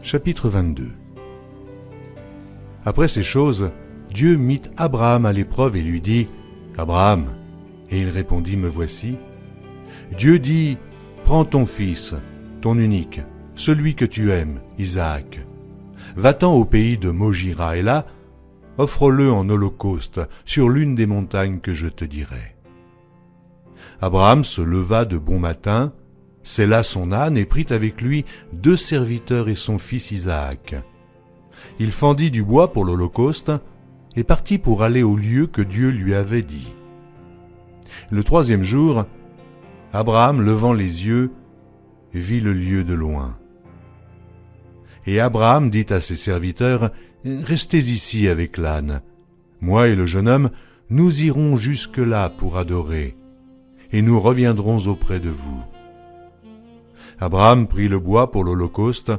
Chapitre 22. Après ces choses, Dieu mit Abraham à l'épreuve et lui dit « Abraham » et il répondit « Me voici ». Dieu dit « Prends ton fils, ton unique, celui que tu aimes, Isaac. Va-t'en au pays de Mojira et là, offre-le en holocauste sur l'une des montagnes que je te dirai. » Abraham se leva de bon matin, sella son âne et prit avec lui 2 serviteurs et son fils Isaac. Il fendit du bois pour l'holocauste et partit pour aller au lieu que Dieu lui avait dit. Le 3e jour, Abraham, levant les yeux, vit le lieu de loin. Et Abraham dit à ses serviteurs, « Restez ici avec l'âne. Moi et le jeune homme, nous irons jusque-là pour adorer, et nous reviendrons auprès de vous. » Abraham prit le bois pour l'holocauste,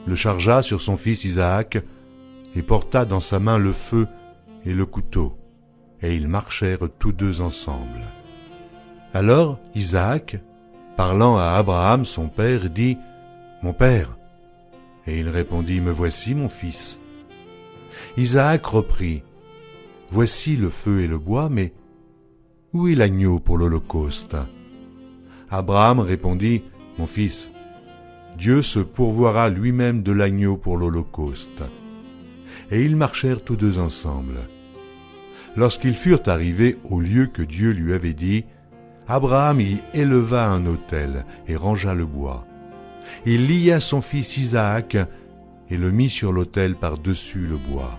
le chargea sur son fils Isaac, et porta dans sa main le feu et le couteau, et ils marchèrent tous 2 ensemble. Alors Isaac, parlant à Abraham son père, dit « Mon père » et il répondit « Me voici, mon fils. » Isaac reprit « Voici le feu et le bois, mais où est l'agneau pour l'holocauste » Abraham répondit « Mon fils, Dieu se pourvoira lui-même de l'agneau pour l'holocauste. » Et ils marchèrent tous 2 ensemble. Lorsqu'ils furent arrivés au lieu que Dieu lui avait dit, Abraham y éleva un autel et rangea le bois. Il lia son fils Isaac et le mit sur l'autel par-dessus le bois.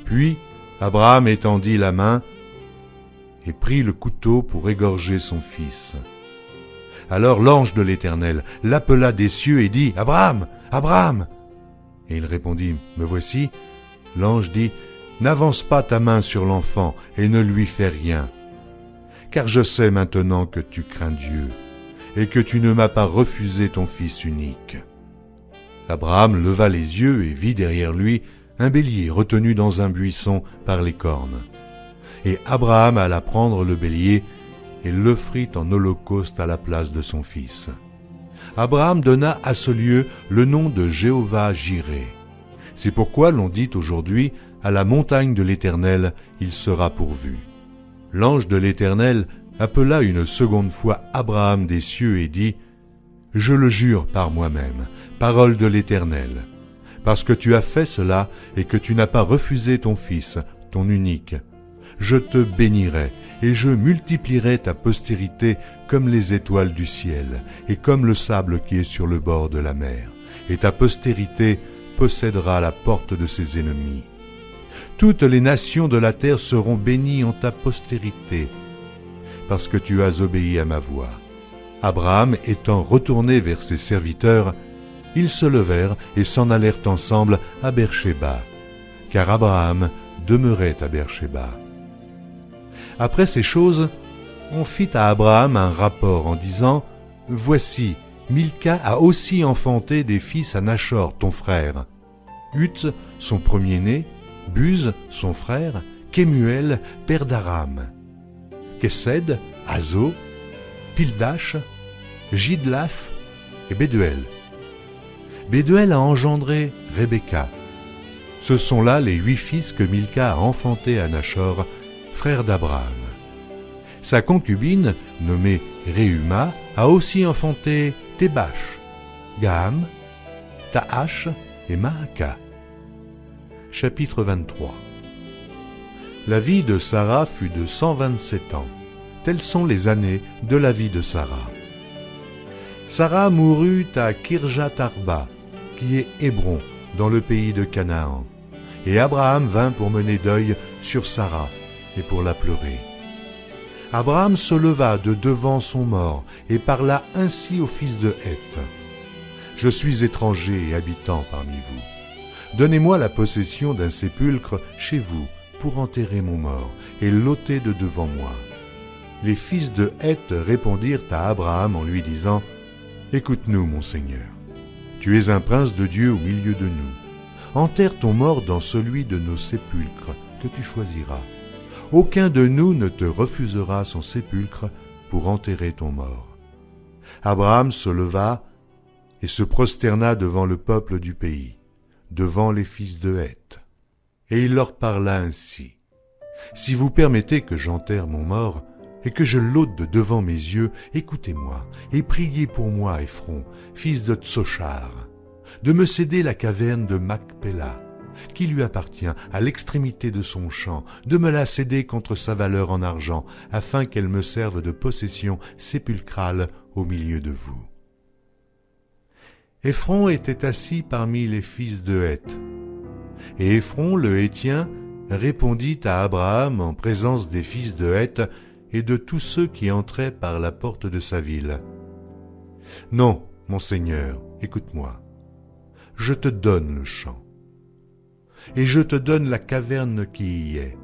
Puis Abraham étendit la main et prit le couteau pour égorger son fils. Alors l'ange de l'Éternel l'appela des cieux et dit « Abraham, Abraham !» Et il répondit « Me voici ». L'ange dit « N'avance pas ta main sur l'enfant et ne lui fais rien, car je sais maintenant que tu crains Dieu et que tu ne m'as pas refusé ton fils unique. » Abraham leva les yeux et vit derrière lui un bélier retenu dans un buisson par les cornes. Et Abraham alla prendre le bélier et l'offrit en holocauste à la place de son fils. Abraham donna à ce lieu le nom de Jéhovah-Jiré. C'est pourquoi l'on dit aujourd'hui, à la montagne de l'Éternel, il sera pourvu. L'ange de l'Éternel appela une seconde fois Abraham des cieux et dit, « Je le jure par moi-même, parole de l'Éternel, parce que tu as fait cela et que tu n'as pas refusé ton fils, ton unique. Je te bénirai et je multiplierai ta postérité comme les étoiles du ciel et comme le sable qui est sur le bord de la mer, et ta postérité possédera la porte de ses ennemis. Toutes les nations de la terre seront bénies en ta postérité, parce que tu as obéi à ma voix. » Abraham étant retourné vers ses serviteurs, ils se levèrent et s'en allèrent ensemble à Beer-shéba, car Abraham demeurait à Beer-shéba. Après ces choses, on fit à Abraham un rapport en disant « Voici, Milca a aussi enfanté des fils à Nachor, ton frère, Uth, son premier-né, Buz, son frère, Kemuel, père d'Aram, Kesed, Hazo, Pildash, Jidlaph et Béduel. Béduel a engendré Rebecca. Ce sont là les 8 fils que Milca a enfantés à Nachor, frère d'Abraham. Sa concubine, nommée Réhuma, a aussi enfanté Tébash, Gaham, Tahash et Maaka. Chapitre 23. La vie de Sarah fut de 127 ans. Telles sont les années de la vie de Sarah. Sarah mourut à Kirjat-Arba, qui est Hébron, dans le pays de Canaan. Et Abraham vint pour mener deuil sur Sarah et pour la pleurer. Abraham se leva de devant son mort et parla ainsi au fils de Heth. « Je suis étranger et habitant parmi vous. Donnez-moi la possession d'un sépulcre chez vous pour enterrer mon mort et l'ôter de devant moi. » Les fils de Heth répondirent à Abraham en lui disant « Écoute-nous, mon Seigneur. Tu es un prince de Dieu au milieu de nous. Enterre ton mort dans celui de nos sépulcres que tu choisiras. Aucun de nous ne te refusera son sépulcre pour enterrer ton mort. » Abraham se leva, et se prosterna devant le peuple du pays, devant les fils de Heth. Et il leur parla ainsi. Si vous permettez que j'enterre mon mort, et que je l'ôte de devant mes yeux, écoutez-moi, et priez pour moi, Éphron, fils de Tsochar, de me céder la caverne de Macpéla, qui lui appartient à l'extrémité de son champ, de me la céder contre sa valeur en argent, afin qu'elle me serve de possession sépulcrale au milieu de vous. Éphron était assis parmi les fils de Heth. Et Éphron le Héthien répondit à Abraham en présence des fils de Heth et de tous ceux qui entraient par la porte de sa ville. « Non, mon Seigneur, écoute-moi. Je te donne le champ, et je te donne la caverne qui y est.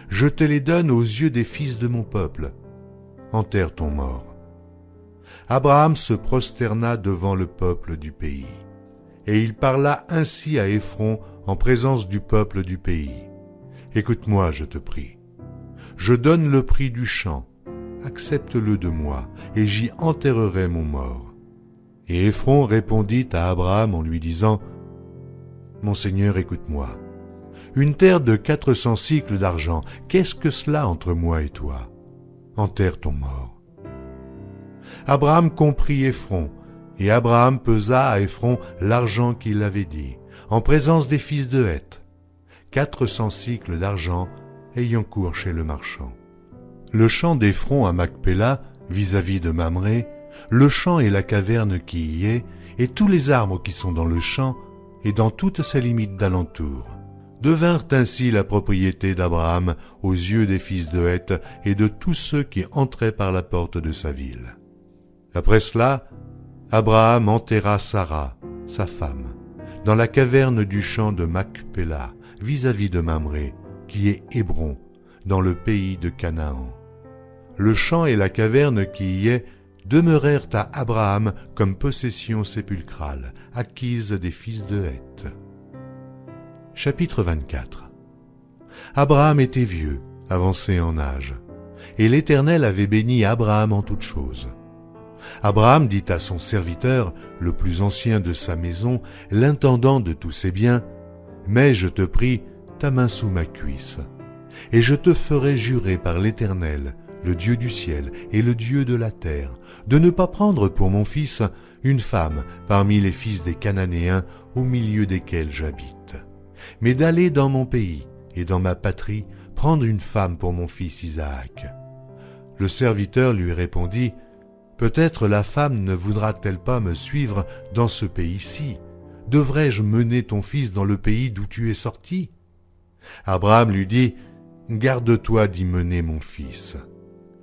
Je te les donne aux yeux des fils de mon peuple. Enterre ton mort. » Abraham se prosterna devant le peuple du pays, et il parla ainsi à Éphron en présence du peuple du pays. « Écoute-moi, je te prie. Je donne le prix du champ, accepte-le de moi, et j'y enterrerai mon mort. » Et Éphron répondit à Abraham en lui disant, « Mon Seigneur, écoute-moi. Une terre de 400 cycles d'argent, qu'est-ce que cela entre moi et toi? Enterre ton mort. » Abraham comprit Éphron, et Abraham pesa à Éphron l'argent qu'il avait dit, en présence des fils de Heth, 400 cycles d'argent ayant cours chez le marchand. Le champ d'Éphron à Macpéla, vis-à-vis de Mamré, le champ et la caverne qui y est, et tous les arbres qui sont dans le champ, et dans toutes ses limites d'alentour, devinrent ainsi la propriété d'Abraham aux yeux des fils de Heth et de tous ceux qui entraient par la porte de sa ville. Après cela, Abraham enterra Sarah, sa femme, dans la caverne du champ de Macpéla, vis-à-vis de Mamré, qui est Hébron, dans le pays de Canaan. Le champ et la caverne qui y est demeurèrent à Abraham comme possession sépulcrale, acquise des fils de Heth. Chapitre 24. Abraham était vieux, avancé en âge, et l'Éternel avait béni Abraham en toutes choses. Abraham dit à son serviteur, le plus ancien de sa maison, l'intendant de tous ses biens, « Mets, je te prie, ta main sous ma cuisse, et je te ferai jurer par l'Éternel, le Dieu du ciel et le Dieu de la terre, de ne pas prendre pour mon fils une femme parmi les fils des Cananéens au milieu desquels j'habite, mais d'aller dans mon pays et dans ma patrie prendre une femme pour mon fils Isaac. » Le serviteur lui répondit, « Peut-être la femme ne voudra-t-elle pas me suivre dans ce pays-ci? Devrais-je mener ton fils dans le pays d'où tu es sorti? » Abraham lui dit, « Garde-toi d'y mener mon fils.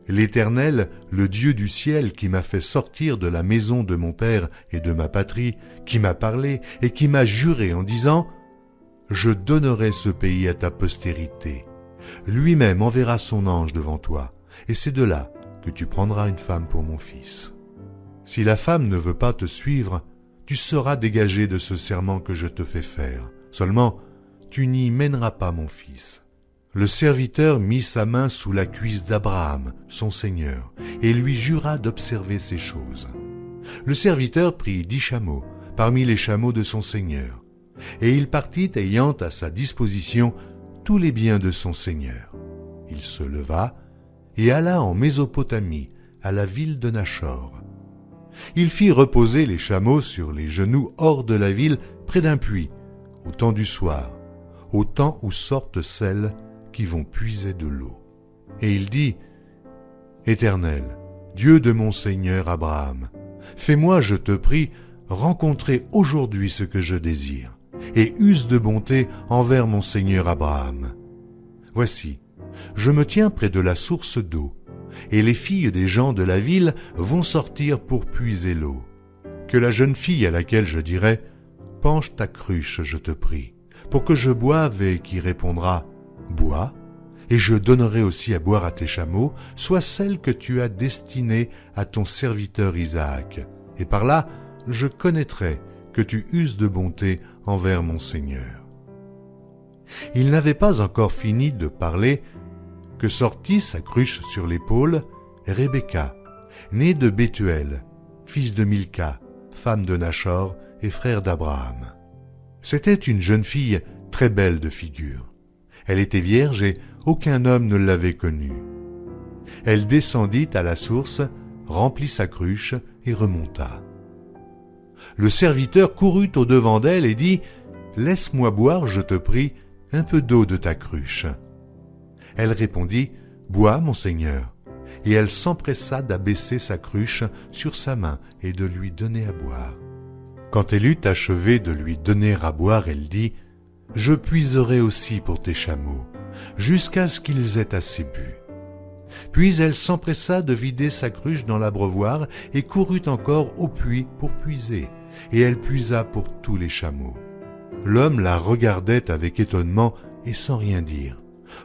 L'Éternel, le Dieu du ciel qui m'a fait sortir de la maison de mon père et de ma patrie, qui m'a parlé et qui m'a juré en disant, « Je donnerai ce pays à ta postérité. Lui-même enverra son ange devant toi, et c'est de là que tu prendras une femme pour mon fils. Si la femme ne veut pas te suivre, tu seras dégagé de ce serment que je te fais faire. Seulement, tu n'y mèneras pas mon fils. » Le serviteur mit sa main sous la cuisse d'Abraham, son seigneur, et lui jura d'observer ces choses. Le serviteur prit 10 chameaux, parmi les chameaux de son seigneur, et il partit ayant à sa disposition tous les biens de son seigneur. Il se leva et alla en Mésopotamie, à la ville de Nachor. Il fit reposer les chameaux sur les genoux hors de la ville, près d'un puits, au temps du soir, au temps où sortent celles qui vont puiser de l'eau. Et il dit, « Éternel, Dieu de mon Seigneur Abraham, fais-moi, je te prie, rencontrer aujourd'hui ce que je désire, et use de bonté envers mon Seigneur Abraham. Voici, je me tiens près de la source d'eau, et les filles des gens de la ville vont sortir pour puiser l'eau. Que la jeune fille à laquelle je dirai, « Penche ta cruche, je te prie, pour que je boive, et qui répondra, « Bois, et je donnerai aussi à boire à tes chameaux, soit celle que tu as destinée à ton serviteur Isaac, et par là je connaîtrai que tu uses de bonté envers mon Seigneur. » Il n'avait pas encore fini de parler que sortit sa cruche sur l'épaule Rebecca, née de Bethuel, fils de Milca, femme de Nachor et frère d'Abraham. C'était une jeune fille très belle de figure. Elle était vierge et aucun homme ne l'avait connue. Elle descendit à la source, remplit sa cruche et remonta. Le serviteur courut au-devant d'elle et dit « Laisse-moi boire, je te prie, un peu d'eau de ta cruche. » Elle répondit « Bois, mon Seigneur. » Et elle s'empressa d'abaisser sa cruche sur sa main et de lui donner à boire. Quand elle eut achevé de lui donner à boire, elle dit « Je puiserai aussi pour tes chameaux, jusqu'à ce qu'ils aient assez bu. » Puis elle s'empressa de vider sa cruche dans l'abreuvoir et courut encore au puits pour puiser, et elle puisa pour tous les chameaux. L'homme la regardait avec étonnement et sans rien dire,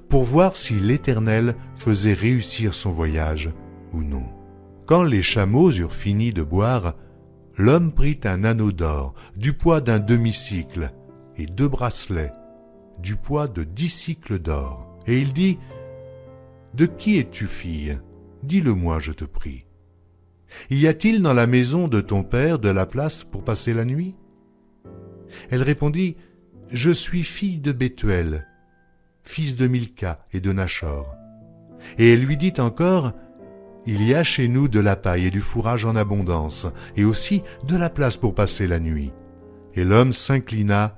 pour voir si l'Éternel faisait réussir son voyage ou non. Quand les chameaux eurent fini de boire, l'homme prit un anneau d'or du poids d'un demi-cycle et 2 bracelets du poids de 10 cycles d'or. Et il dit « De qui es-tu fille? Dis-le-moi, je te prie. Y a-t-il dans la maison de ton père de la place pour passer la nuit ?» Elle répondit « Je suis fille de Bethuel, fils de Milca et de Nachor. » Et elle lui dit encore « Il y a chez nous de la paille et du fourrage en abondance, et aussi de la place pour passer la nuit. » Et l'homme s'inclina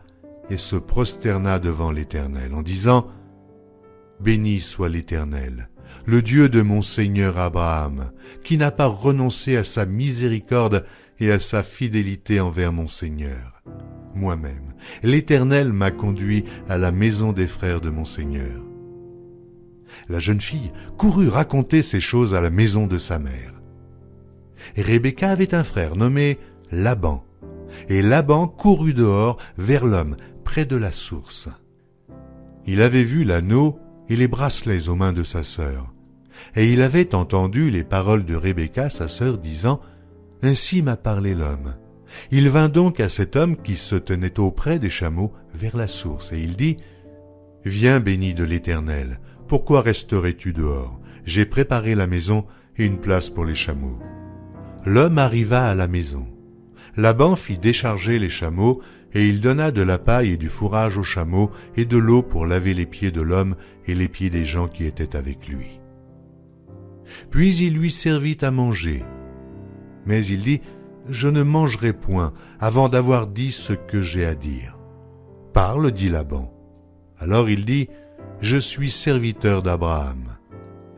et se prosterna devant l'Éternel, en disant « Béni soit l'Éternel, le Dieu de mon Seigneur Abraham, qui n'a pas renoncé à sa miséricorde et à sa fidélité envers mon Seigneur. Moi-même, l'Éternel m'a conduit à la maison des frères de mon Seigneur. » La jeune fille courut raconter ces choses à la maison de sa mère. Et Rebecca avait un frère nommé Laban, et Laban courut dehors vers l'homme près de la source. Il avait vu l'anneau et les bracelets aux mains de sa sœur, et il avait entendu les paroles de Rebecca, sa sœur, disant « Ainsi m'a parlé l'homme. » Il vint donc à cet homme qui se tenait auprès des chameaux vers la source, et il dit « Viens béni de l'Éternel, pourquoi resterais-tu dehors? J'ai préparé la maison et une place pour les chameaux. » L'homme arriva à la maison. Laban fit décharger les chameaux, et il donna de la paille et du fourrage aux chameaux et de l'eau pour laver les pieds de l'homme et les pieds des gens qui étaient avec lui. Puis il lui servit à manger. Mais il dit « Je ne mangerai point avant d'avoir dit ce que j'ai à dire. »« Parle, dit Laban. » Alors il dit « Je suis serviteur d'Abraham.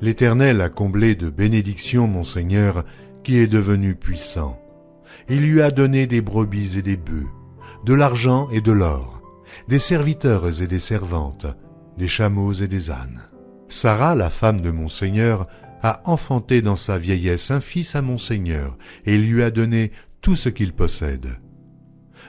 L'Éternel a comblé de bénédictions mon Seigneur, qui est devenu puissant. Il lui a donné des brebis et des bœufs, de l'argent et de l'or, des serviteurs et des servantes, des chameaux et des ânes. Sarah, la femme de mon Seigneur, a enfanté dans sa vieillesse un fils à mon Seigneur, et il lui a donné tout ce qu'il possède.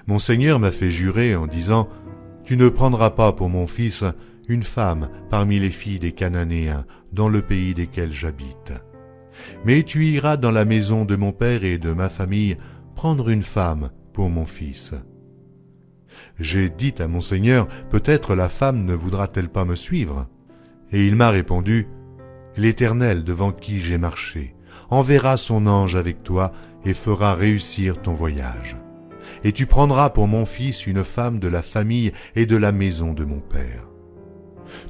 Mon Seigneur m'a fait jurer en disant « Tu ne prendras pas pour mon fils une femme parmi les filles des Cananéens dans le pays desquels j'habite. Mais tu iras dans la maison de mon père et de ma famille prendre une femme pour mon fils. » J'ai dit à mon Seigneur, peut-être la femme ne voudra-t-elle pas me suivre? Et il m'a répondu, l'Éternel devant qui j'ai marché enverra son ange avec toi et fera réussir ton voyage. Et tu prendras pour mon fils une femme de la famille et de la maison de mon père.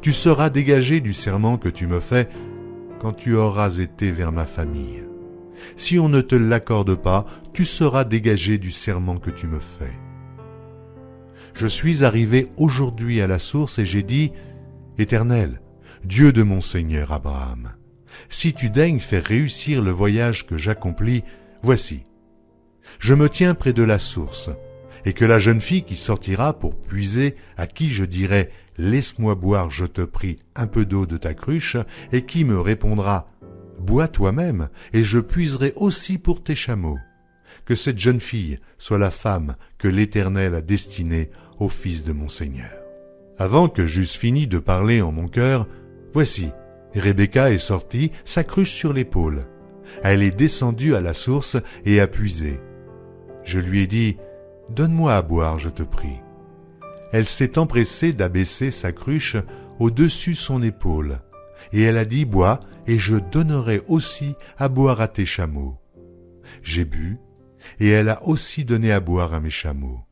Tu seras dégagé du serment que tu me fais quand tu auras été vers ma famille. Si on ne te l'accorde pas, tu seras dégagé du serment que tu me fais. Je suis arrivé aujourd'hui à la source et j'ai dit, Éternel, Dieu de mon Seigneur Abraham, si tu daignes faire réussir le voyage que j'accomplis, voici, je me tiens près de la source, et que la jeune fille qui sortira pour puiser, à qui je dirai, laisse-moi boire, je te prie, un peu d'eau de ta cruche, et qui me répondra, bois toi-même, et je puiserai aussi pour tes chameaux. Que cette jeune fille soit la femme que l'Éternel a destinée au fils de mon Seigneur. Avant que j'eusse fini de parler en mon cœur, voici, Rebecca est sortie, sa cruche sur l'épaule. Elle est descendue à la source et a puisé. Je lui ai dit, donne-moi à boire, je te prie. Elle s'est empressée d'abaisser sa cruche au-dessus son épaule, et elle a dit, bois, et je donnerai aussi à boire à tes chameaux. J'ai bu, et elle a aussi donné à boire à mes chameaux.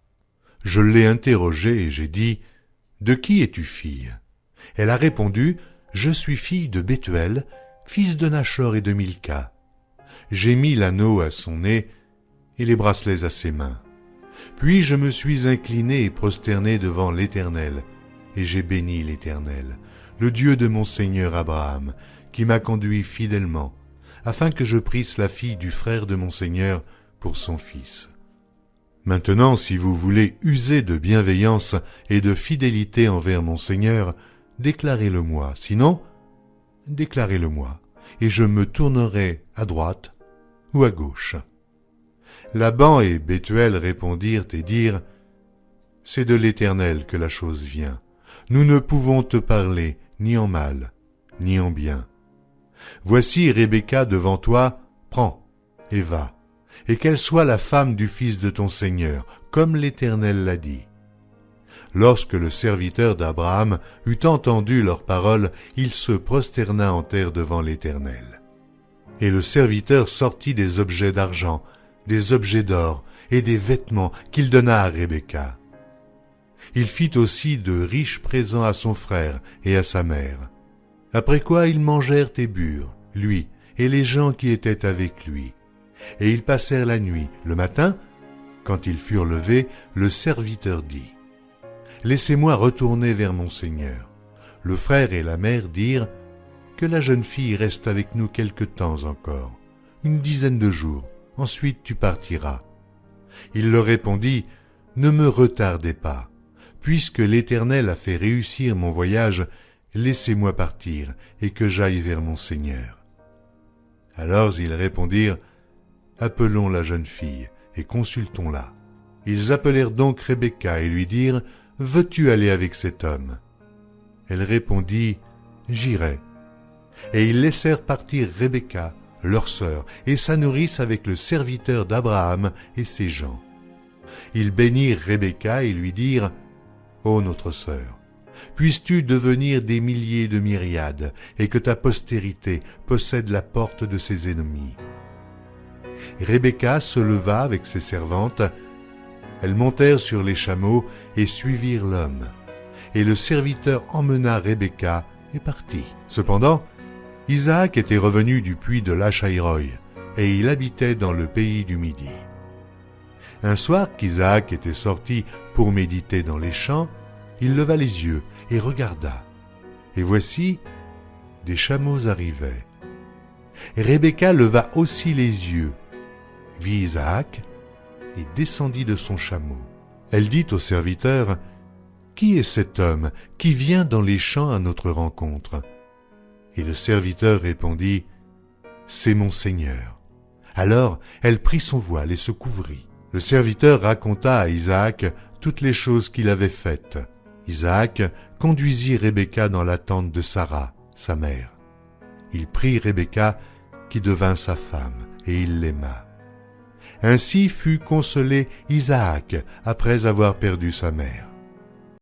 Je l'ai interrogée et j'ai dit, « De qui es-tu fille ?» Elle a répondu, « Je suis fille de Bethuel, fils de Nachor et de Milca. » J'ai mis l'anneau à son nez et les bracelets à ses mains. Puis je me suis incliné et prosterné devant l'Éternel, et j'ai béni l'Éternel, le Dieu de mon Seigneur Abraham, qui m'a conduit fidèlement, afin que je prisse la fille du frère de mon Seigneur pour son fils. Maintenant, si vous voulez user de bienveillance et de fidélité envers mon Seigneur, déclarez-le-moi, sinon, déclarez-le-moi, et je me tournerai à droite ou à gauche. » Laban et Bethuel répondirent et dirent, « C'est de l'Éternel que la chose vient. Nous ne pouvons te parler ni en mal, ni en bien. Voici Rebecca devant toi, prends et va, et qu'elle soit la femme du fils de ton Seigneur, comme l'Éternel l'a dit. » Lorsque le serviteur d'Abraham eut entendu leurs paroles, il se prosterna en terre devant l'Éternel. Et le serviteur sortit des objets d'argent, des objets d'or et des vêtements qu'il donna à Rebecca. Il fit aussi de riches présents à son frère et à sa mère. Après quoi ils mangèrent et burent, lui et les gens qui étaient avec lui. Et ils passèrent la nuit. Le matin, quand ils furent levés, le serviteur dit, « Laissez-moi retourner vers mon Seigneur. » Le frère et la mère dirent, « Que la jeune fille reste avec nous quelque temps encore, une dizaine de jours. Ensuite tu partiras. » Il leur répondit, « Ne me retardez pas. Puisque l'Éternel a fait réussir mon voyage, laissez-moi partir et que j'aille vers mon Seigneur. » Alors ils répondirent, « Appelons la jeune fille et consultons-la. » Ils appelèrent donc Rebecca et lui dirent, « Veux-tu aller avec cet homme ?» Elle répondit, « J'irai. » Et ils laissèrent partir Rebecca, leur sœur, et sa nourrice avec le serviteur d'Abraham et ses gens. Ils bénirent Rebecca et lui dirent, « Ô notre sœur, puisses-tu devenir des milliers de myriades, et que ta postérité possède la porte de ses ennemis. » Rebecca se leva avec ses servantes. Elles montèrent sur les chameaux et suivirent l'homme. Et le serviteur emmena Rebecca et partit. Cependant, Isaac était revenu du puits de Lachaïroï, et il habitait dans le pays du Midi. Un soir qu'Isaac était sorti pour méditer dans les champs, il leva les yeux et regarda. Et voici, des chameaux arrivaient. Rebecca leva aussi les yeux, vit Isaac et descendit de son chameau. Elle dit au serviteur, « Qui est cet homme qui vient dans les champs à notre rencontre ?» Et le serviteur répondit, « C'est mon Seigneur. » Alors elle prit son voile et se couvrit. Le serviteur raconta à Isaac toutes les choses qu'il avait faites. Isaac conduisit Rebecca dans la tente de Sarah, sa mère. Il prit Rebecca, qui devint sa femme, et il l'aima. Ainsi fut consolé Isaac après avoir perdu sa mère.